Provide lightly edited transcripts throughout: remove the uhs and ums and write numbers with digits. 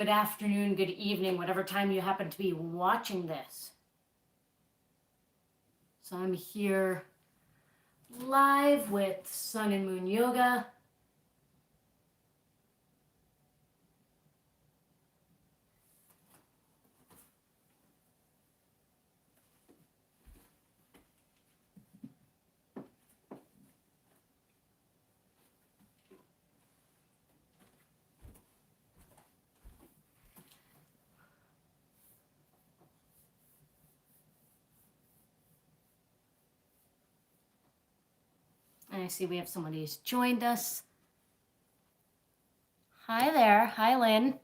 good afternoon, good evening, whatever time you happen to be watching this. So I'm here live with Sun and Moon Yoga. And I see we have somebody who's joined us. Hi there. Hi, Lynn.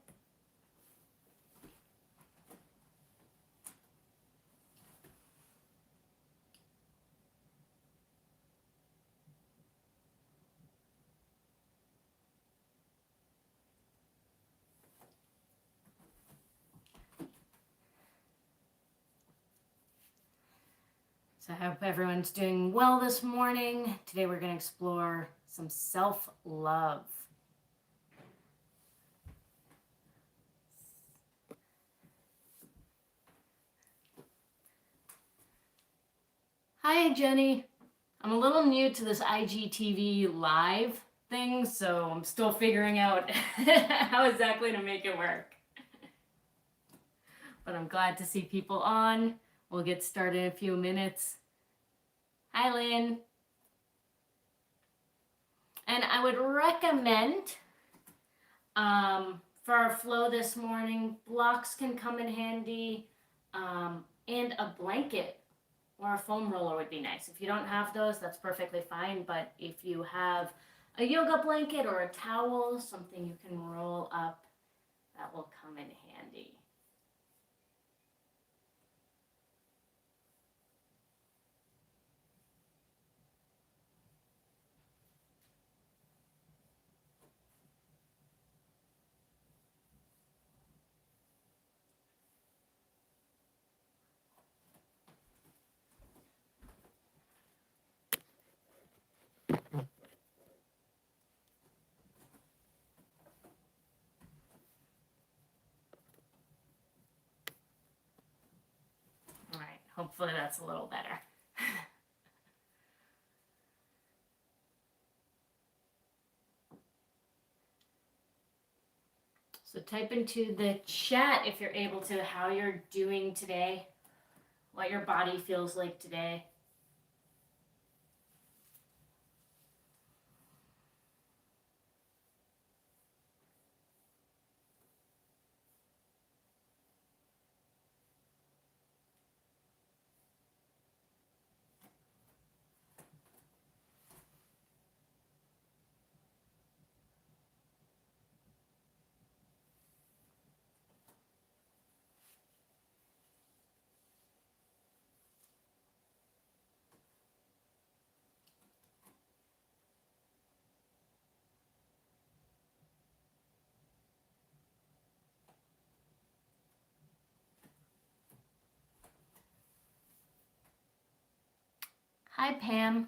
So I hope everyone's doing well this morning. Today we're going to explore some self-love. Hi, Jenny. I'm a little new to this IGTV live thing, so I'm still figuring out how exactly to make it work. But I'm glad to see people on. We'll get started in a few minutes. Hi, Lynn. And I would recommend, for our flow this morning, blocks can come in handy, and a blanket or a foam roller would be nice. If you don't have those, that's perfectly fine. But if you have a yoga blanket or a towel, something you can roll up, that will come in handy. All right, hopefully that's a little better. So type into the chat if you're able to how you're doing today, what your body feels like today. Hi, Pam.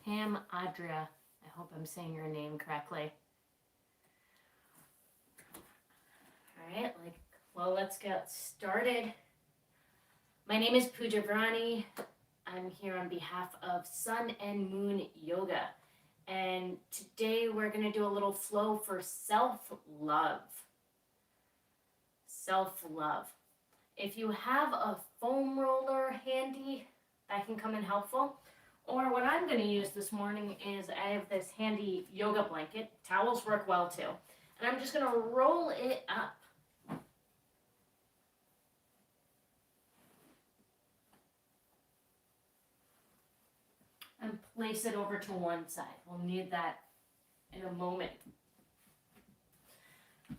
Pam Adria. I hope I'm saying your name correctly. All right, well, let's get started. My name is Pooja Virani. I'm here on behalf of Sun and Moon Yoga. And today we're going to do a little flow for self-love. Self-love. If you have a foam roller handy, that can come in helpful. Or what I'm going to use this morning is I have this handy yoga blanket. Towels work well too. And I'm just going to roll it up. And place it over to one side. We'll need that in a moment.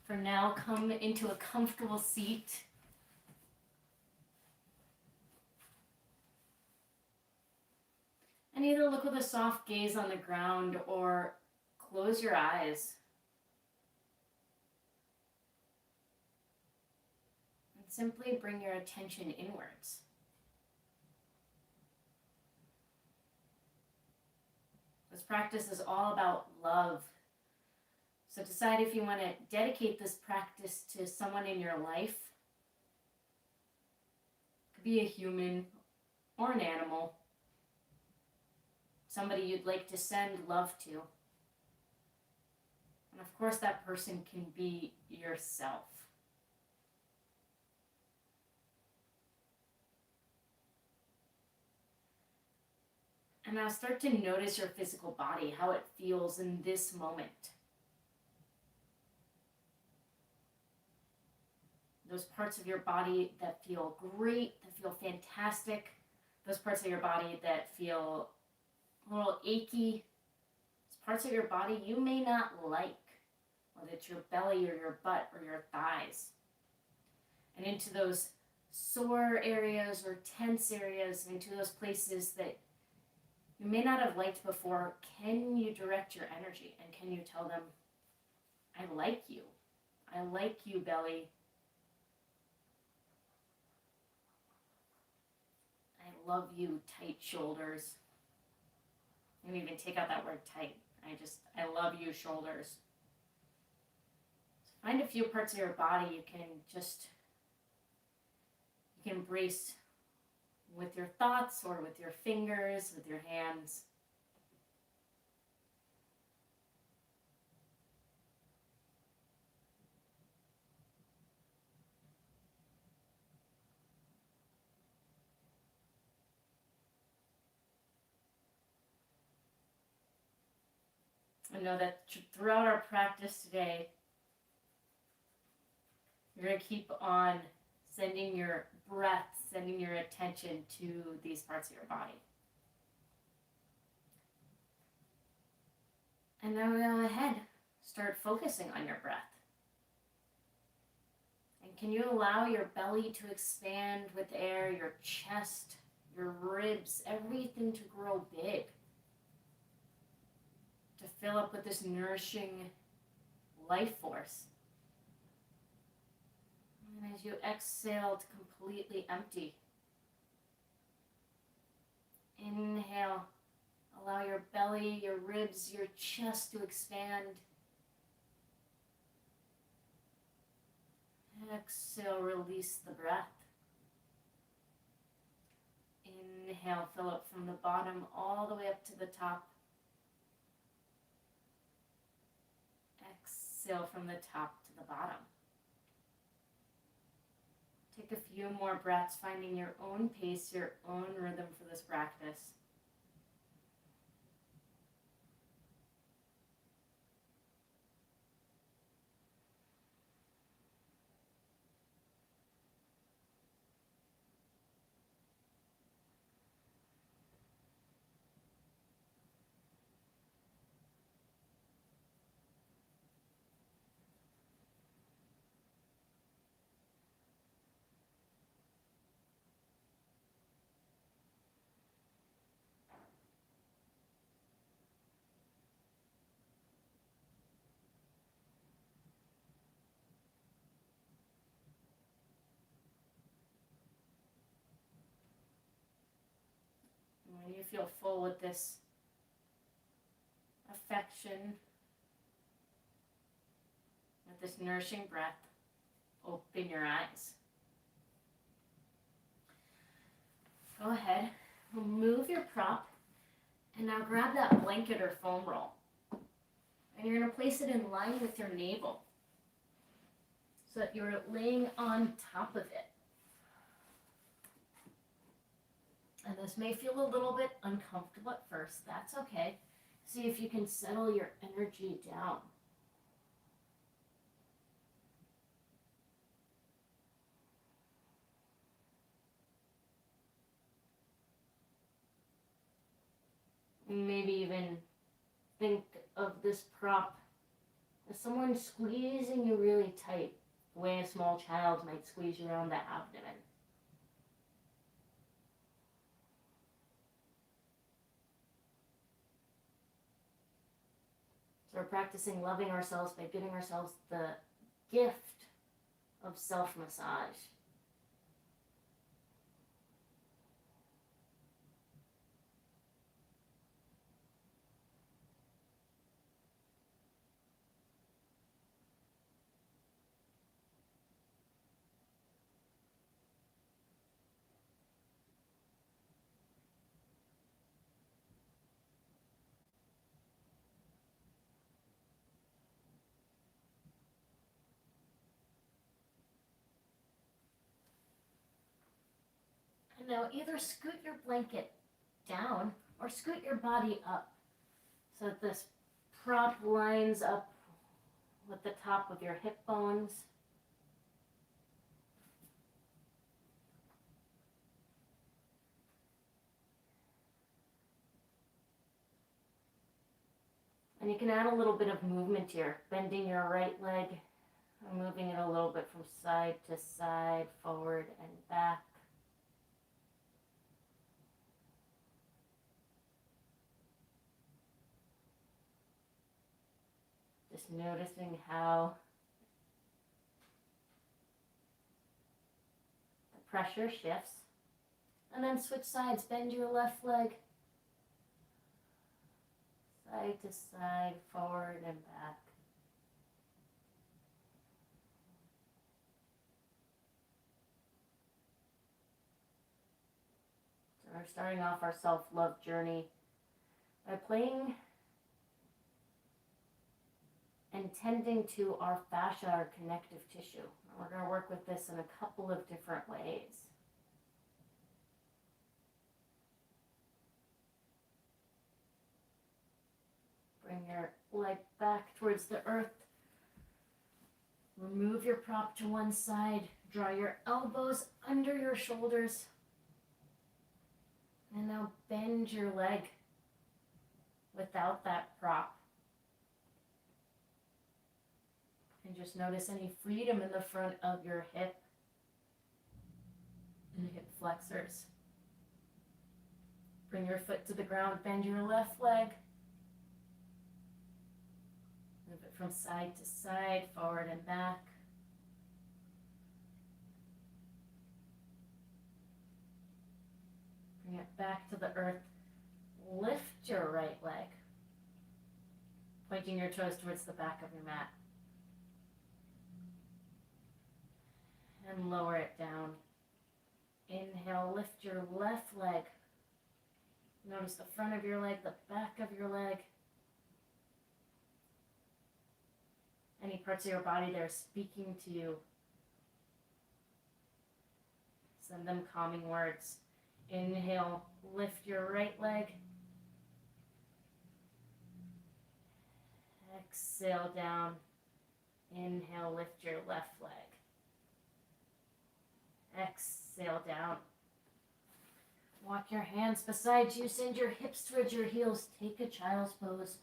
For now, come into a comfortable seat. And either look with a soft gaze on the ground or close your eyes. And simply bring your attention inwards. This practice is all about love. So decide if you want to dedicate this practice to someone in your life. It could be a human or an animal. Somebody you'd like to send love to. And of course, that person can be yourself. And now start to notice your physical body, how it feels in this moment. Those parts of your body that feel great, that feel fantastic. Those parts of your body that feel a little achy. Those parts of your body you may not like, whether it's your belly or your butt or your thighs. And into those sore areas or tense areas, into those places that you may not have liked before, can you direct your energy and can you tell them, I like you. I like you, belly. I love you, tight shoulders. You can even take out that word tight. I love you, shoulders. So find a few parts of your body you can embrace with your thoughts or with your fingers, with your hands. And know that throughout our practice today, you're going to keep on sending your breath, sending your attention to these parts of your body. And now go ahead, start focusing on your breath. And can you allow your belly to expand with air, your chest, your ribs, everything to grow big? To fill up with this nourishing life force. And as you exhale to completely empty, inhale, allow your belly, your ribs, your chest to expand. Exhale, release the breath. Inhale, fill up from the bottom all the way up to the top. Exhale from the top to the bottom. Take a few more breaths, finding your own pace, your own rhythm for this practice. When you feel full with this affection, with this nourishing breath, open your eyes. Go ahead, remove your prop, and now grab that blanket or foam roll. And you're going to place it in line with your navel so that you're laying on top of it. And this may feel a little bit uncomfortable at first. That's okay. See if you can settle your energy down. Maybe even think of this prop as someone squeezing you really tight, the way a small child might squeeze you around the abdomen. So we're practicing loving ourselves by giving ourselves the gift of self-massage. Now either scoot your blanket down or scoot your body up so that this prop lines up with the top of your hip bones. And you can add a little bit of movement here, bending your right leg, moving it a little bit from side to side, forward and back. Just noticing how the pressure shifts. And then switch sides, bend your left leg. Side to side, forward and back. So we're starting off our self-love journey by playing and tending to our fascia, our connective tissue. And we're going to work with this in a couple of different ways. Bring your leg back towards the earth. Remove your prop to one side. Draw your elbows under your shoulders. And now bend your leg without that prop. And just notice any freedom in the front of your hip and hip flexors. Bring your foot to the ground, bend your left leg. Move it from side to side, forward and back. Bring it back to the earth. Lift your right leg, pointing your toes towards the back of your mat. And lower it down. Inhale, lift your left leg. Notice the front of your leg, the back of your leg. Any parts of your body that are speaking to you. Send them calming words. Inhale, lift your right leg. Exhale down. Inhale, lift your left leg. Exhale down. Walk your hands beside you. Send your hips towards your heels. Take a child's pose.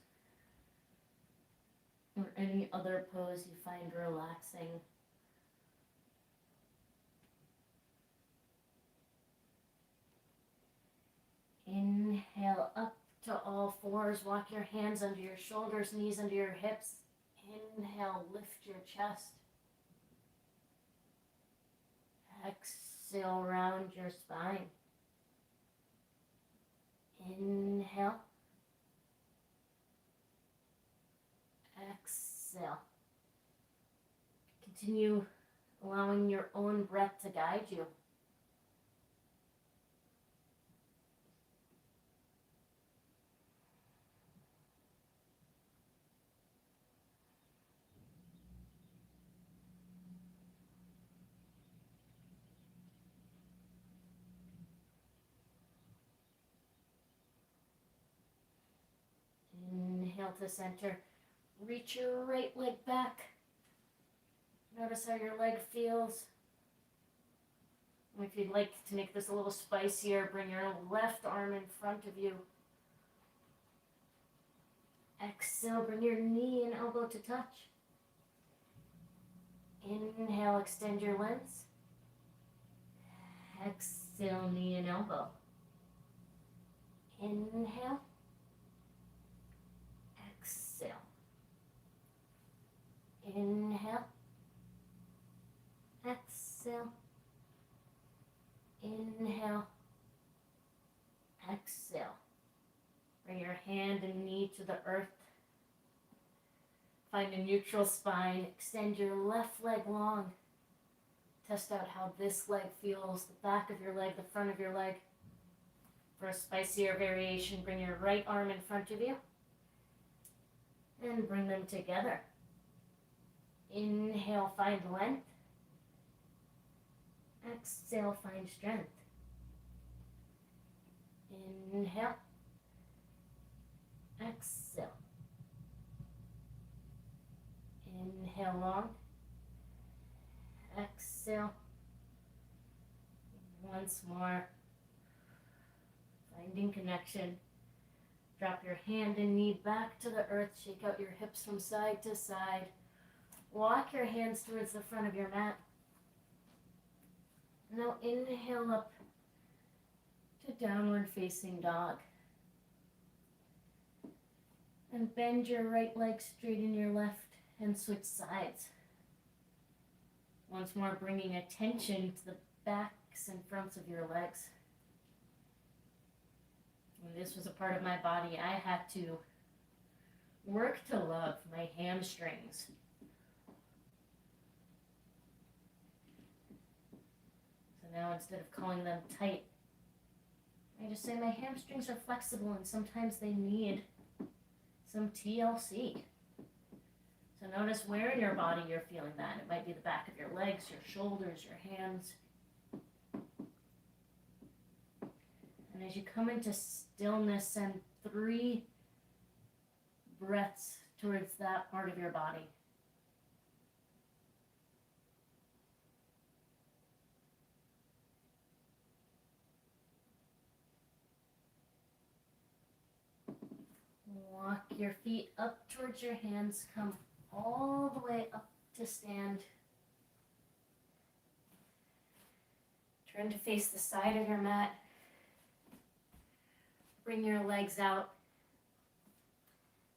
Or any other pose you find relaxing. Inhale up to all fours. Walk your hands under your shoulders, knees under your hips. Inhale, lift your chest. Exhale, round your spine. Inhale. Exhale. Continue allowing your own breath to guide you. Inhale to center. Reach your right leg back. Notice how your leg feels. And if you'd like to make this a little spicier, bring your left arm in front of you. Exhale, bring your knee and elbow to touch. Inhale, extend your legs. Exhale, knee and elbow. Inhale. Exhale. Inhale. Exhale. Inhale. Exhale. Bring your hand and knee to the earth. Find a neutral spine. Extend your left leg long. Test out how this leg feels, the back of your leg, the front of your leg. For a spicier variation, bring your right arm in front of you. And bring them together. Inhale, find length. Exhale, find strength. Inhale. Exhale. Inhale long. Exhale. Once more. Finding connection. Drop your hand and knee back to the earth. Shake out your hips from side to side. Walk your hands towards the front of your mat. Now inhale up to downward facing dog. And bend your right leg, straighten your left, and switch sides. Once more, bringing attention to the backs and fronts of your legs. When this was a part of my body, I had to work to love my hamstrings. So now instead of calling them tight, I just say my hamstrings are flexible and sometimes they need some TLC. So notice where in your body you're feeling that. It might be the back of your legs, your shoulders, your hands. And as you come into stillness, send 3 breaths towards that part of your body. Walk your feet up towards your hands. Come all the way up to stand. Turn to face the side of your mat. Bring your legs out.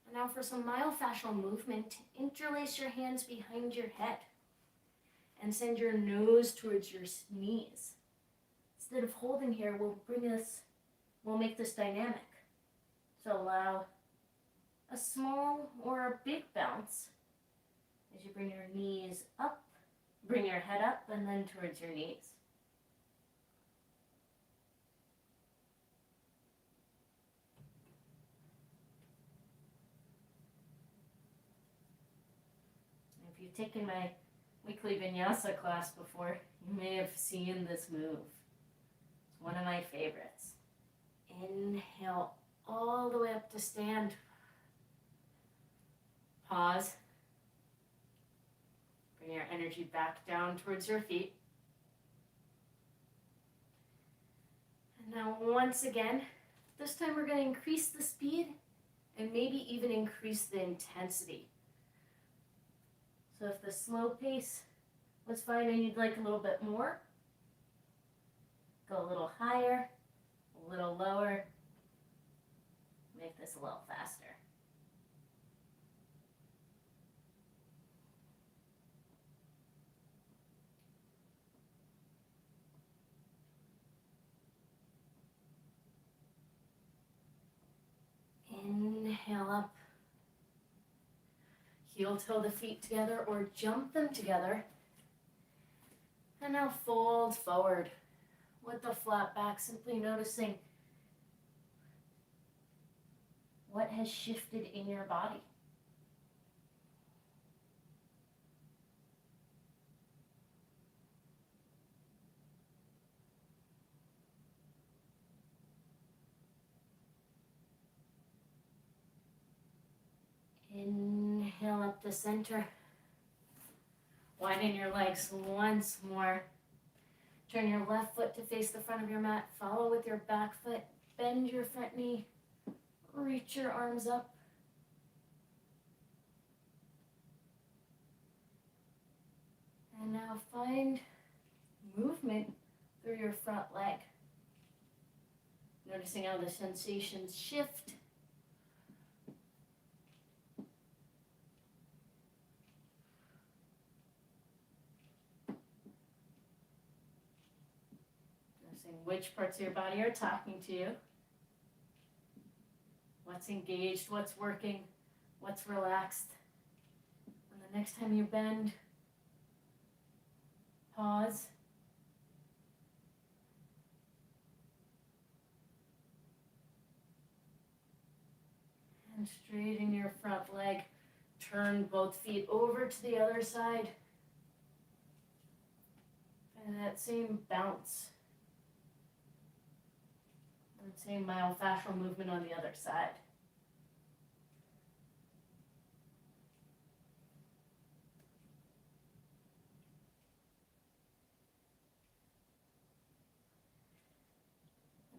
And now for some myofascial movement, interlace your hands behind your head and send your nose towards your knees. Instead of holding here, we'll make this dynamic. So allow a small or a big bounce as you bring your knees up, bring your head up, and then towards your knees. If you've taken my weekly vinyasa class before, you may have seen this move. It's one of my favorites. Inhale all the way up to stand. Pause. Bring your energy back down towards your feet. And now once again, this time we're going to increase the speed and maybe even increase the intensity. So if the slow pace was fine and you'd like a little bit more, go a little higher, a little lower, make this a little faster. Inhale up. Heel toe the feet together or jump them together. And now fold forward with the flat back, simply noticing what has shifted in your body. Inhale up to center. Widen your legs once more. Turn your left foot to face the front of your mat. Follow with your back foot. Bend your front knee. Reach your arms up. And now find movement through your front leg. Noticing how the sensations shift. Noticing which parts of your body are talking to you. What's engaged, what's working, what's relaxed. And the next time you bend, pause. And straighten your front leg. Turn both feet over to the other side. And that same bounce. Same myofascial movement on the other side.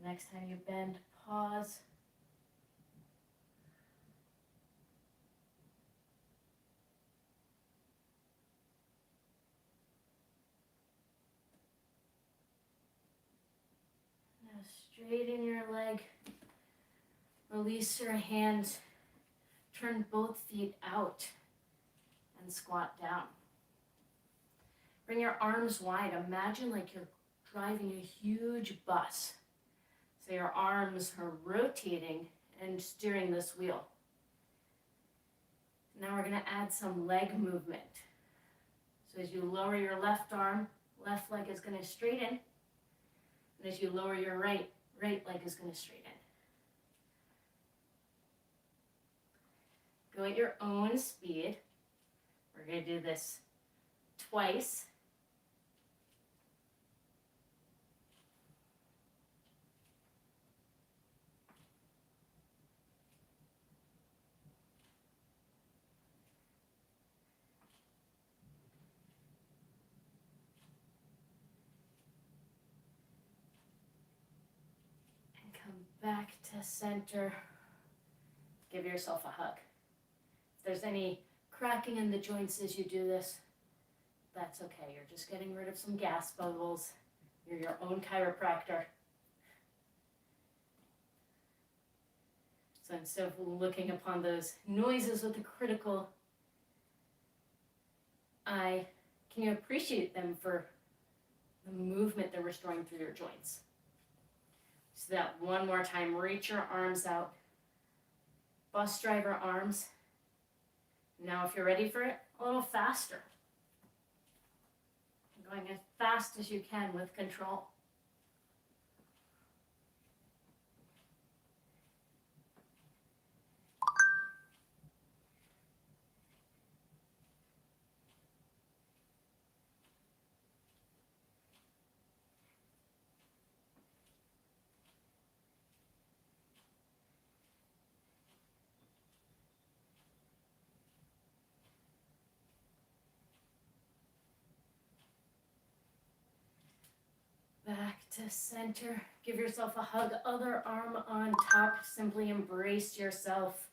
The next time you bend, pause. Now straighten your leg. Release your hands. Turn both feet out and squat down. Bring your arms wide. Imagine like you're driving a huge bus. So your arms are rotating and steering this wheel. Now we're going to add some leg movement. So as you lower your left arm, left leg is going to straighten. And as you lower your right leg is going to straighten. Go at your own speed. We're going to do this twice. And come back to center. Give yourself a hug. If there's any cracking in the joints as you do this, that's okay. You're just getting rid of some gas bubbles. You're your own chiropractor. So instead of looking upon those noises with a critical eye, can you appreciate them for the movement they're restoring through your joints? So that one more time, reach your arms out. Bus driver arms. Now if you're ready for it, a little faster. Going as fast as you can with control. Back to center. Give yourself a hug. Other arm on top. Simply embrace yourself.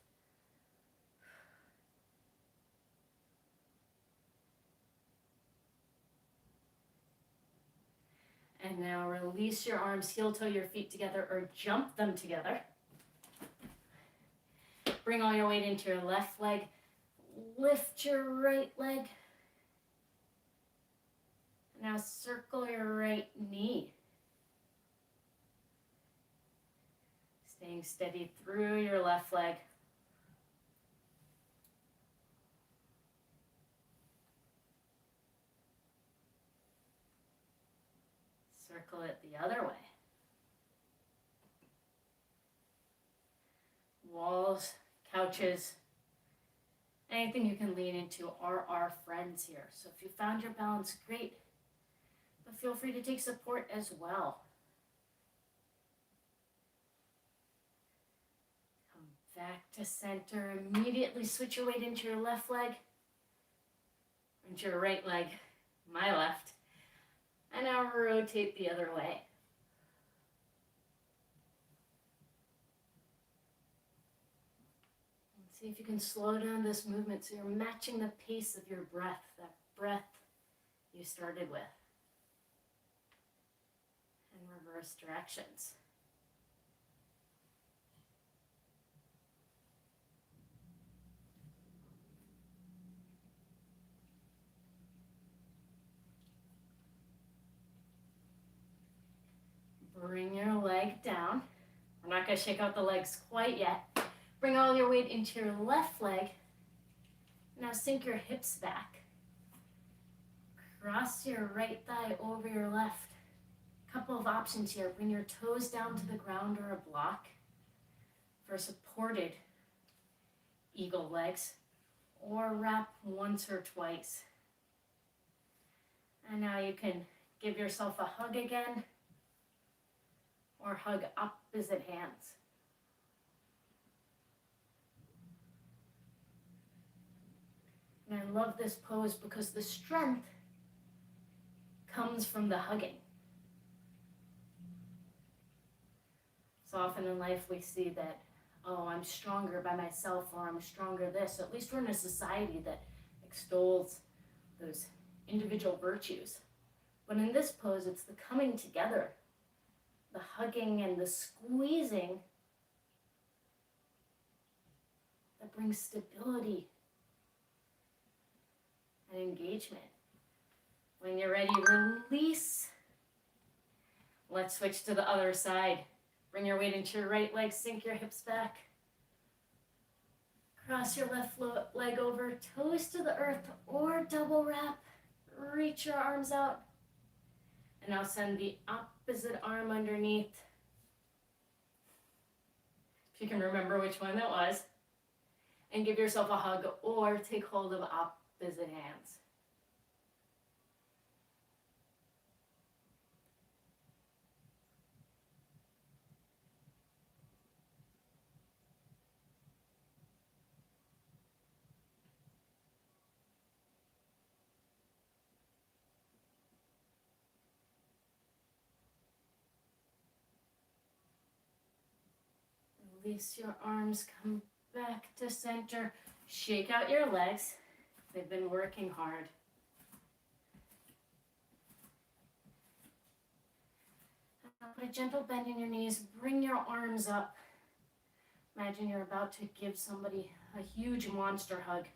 And now release your arms, heel toe your feet together or jump them together. Bring all your weight into your left leg. Lift your right leg. Now circle your right knee. Staying steady through your left leg. Circle it the other way. Walls, couches, anything you can lean into are our friends here. So if you found your balance, great. But feel free to take support as well. Come back to center. Immediately switch your weight into your left leg. Into your right leg, my left. And now rotate the other way. And see if you can slow down this movement so you're matching the pace of your breath, that breath you started with. And reverse directions. Bring your leg down. We're not going to shake out the legs quite yet. Bring all your weight into your left leg. Now sink your hips back. Cross your right thigh over your left. Couple of options here. Bring your toes down to the ground or a block for supported eagle legs, or wrap once or twice. And now you can give yourself a hug again, or hug opposite hands. And I love this pose because the strength comes from the hugging. So often in life we see that, oh, I'm stronger by myself, or I'm stronger this. At least we're in a society that extols those individual virtues. But in this pose, it's the coming together, the hugging and the squeezing that brings stability and engagement. When you're ready, release. Let's switch to the other side. Bring your weight into your right leg, sink your hips back. Cross your left leg over, toes to the earth, or double wrap. Reach your arms out. And now send the opposite arm underneath. If you can remember which one that was. And give yourself a hug or take hold of opposite hands. Release your arms, come back to center. Shake out your legs. They've been working hard. Now put a gentle bend in your knees. Bring your arms up. Imagine you're about to give somebody a huge monster hug.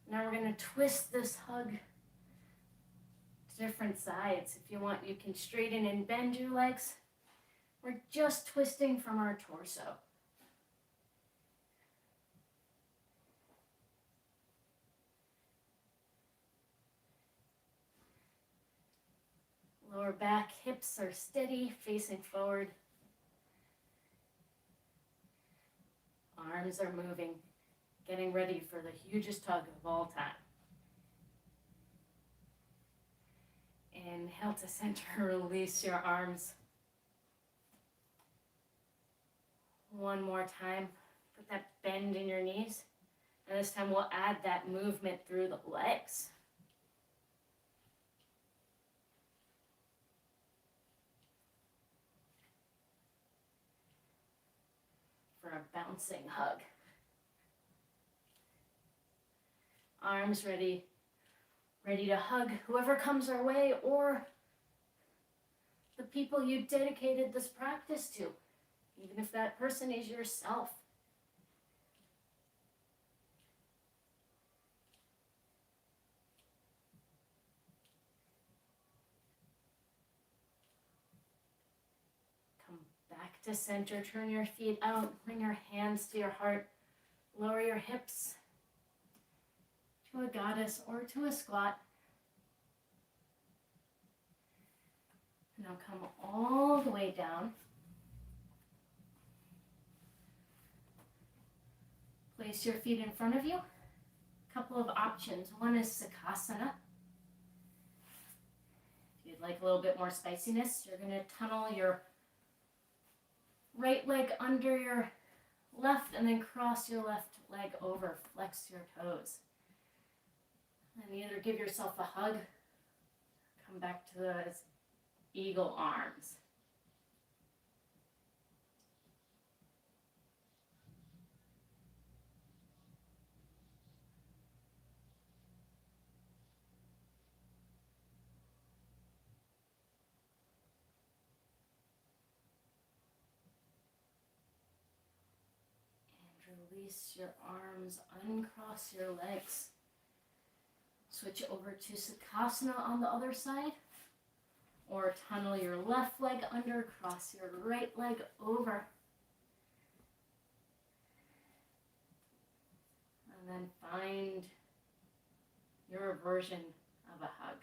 Now we're going to twist this hug to different sides. If you want, you can straighten and bend your legs. We're just twisting from our torso. Lower back, hips are steady, facing forward. Arms are moving, getting ready for the hugest hug of all time. Inhale to center, release your arms. One more time, put that bend in your knees. And this time we'll add that movement through the legs. For a bouncing hug. Arms ready to hug whoever comes our way or the people you dedicated this practice to, even if that person is yourself. Come back to center, turn your feet out, bring your hands to your heart, lower your hips to a goddess or to a squat. Now come all the way down. Place your feet in front of you. A couple of options. One is Sukhasana. If you'd like a little bit more spiciness, you're going to tunnel your right leg under your left and then cross your left leg over. Flex your toes. And either give yourself a hug, come back to the eagle arms. And release your arms, uncross your legs. Switch over to Sukhasana on the other side. Or tunnel your left leg under, cross your right leg over. And then find your version of a hug.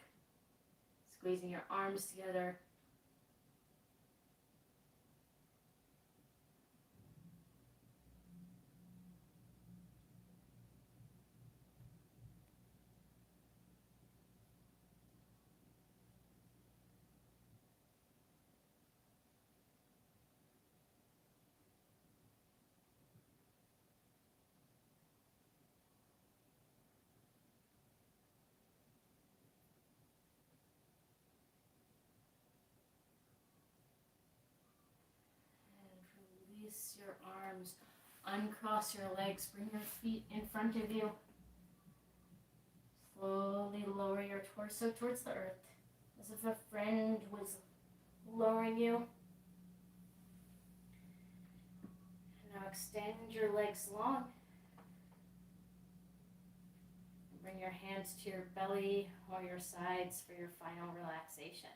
Squeezing your arms together. release your arms. Uncross your legs. Bring your feet in front of you. Slowly lower your torso towards the earth, as if a friend was lowering you. And now extend your legs long. Bring your hands to your belly or your sides for your final relaxation.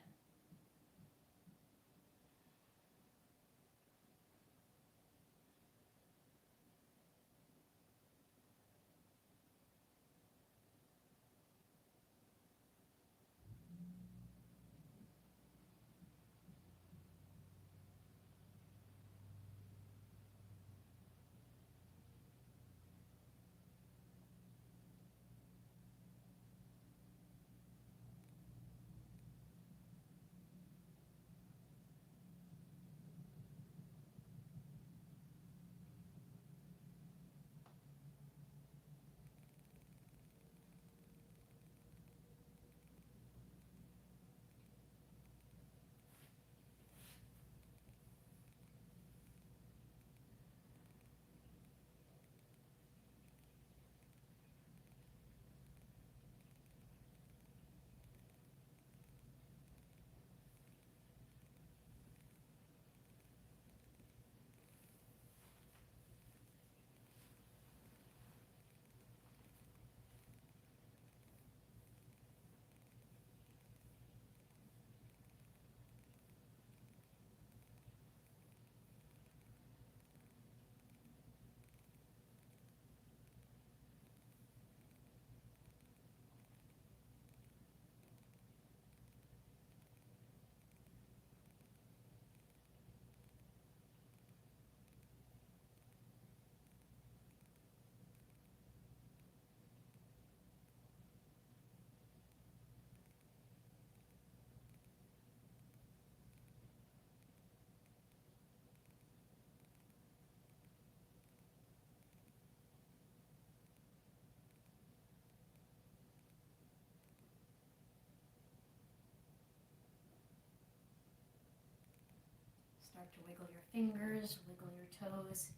Start to wiggle your fingers, wiggle your toes.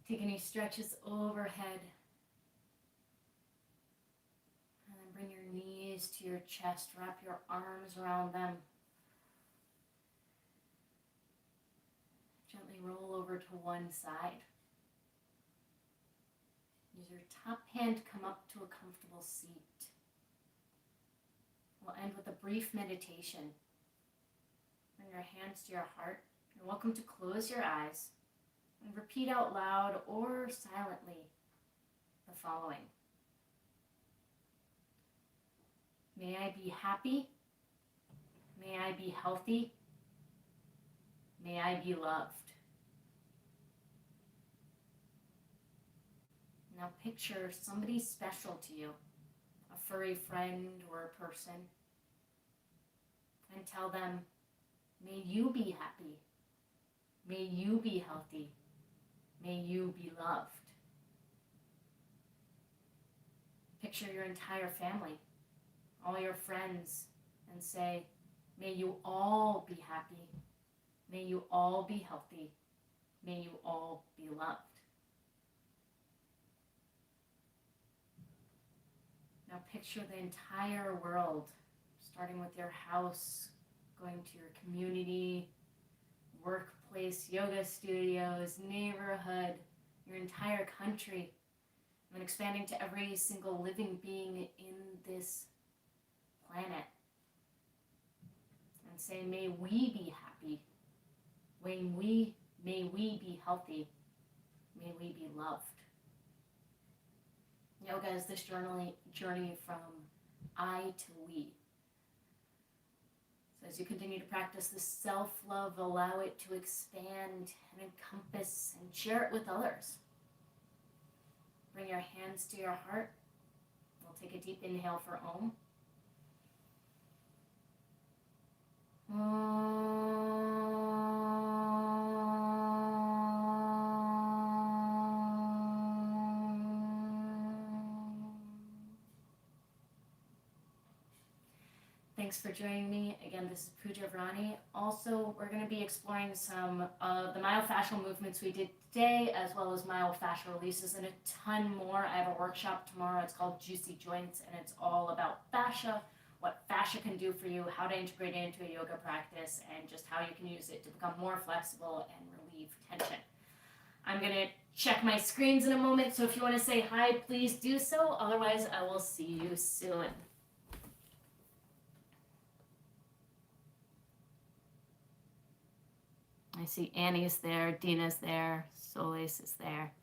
Take any stretches overhead. And then bring your knees to your chest. Wrap your arms around them. Gently roll over to one side. Use your top hand to come up to a comfortable seat. We'll end with a brief meditation. Bring your hands to your heart. You're welcome to close your eyes and repeat out loud or silently the following. May I be happy. May I be healthy. May I be loved. Now picture somebody special to you, a furry friend or a person, and tell them, may you be happy. May you be healthy. May you be loved. Picture your entire family, all your friends, and say, may you all be happy. May you all be healthy. May you all be loved. Now picture the entire world, starting with your house, going to your community, workplace, yoga studios, neighborhood, your entire country, and expanding to every single living being in this planet. And say, may we be happy. May we be healthy. May we be loved. Yoga is this journey from I to we. So as you continue to practice this self-love, allow it to expand and encompass and share it with others. Bring your hands to your heart. We'll take a deep inhale for Om. Thanks for joining me. Again, this is Pooja Virani. Also, we're going to be exploring some of the myofascial movements we did today, as well as myofascial releases and a ton more. I have a workshop tomorrow. It's called Juicy Joints, and it's all about fascia, what fascia can do for you, how to integrate it into a yoga practice, and just how you can use it to become more flexible and relieve tension. I'm going to check my screens in a moment, so if you want to say hi, please do so. Otherwise, I will see you soon. I see Annie's there, Dina's there, Solis is there.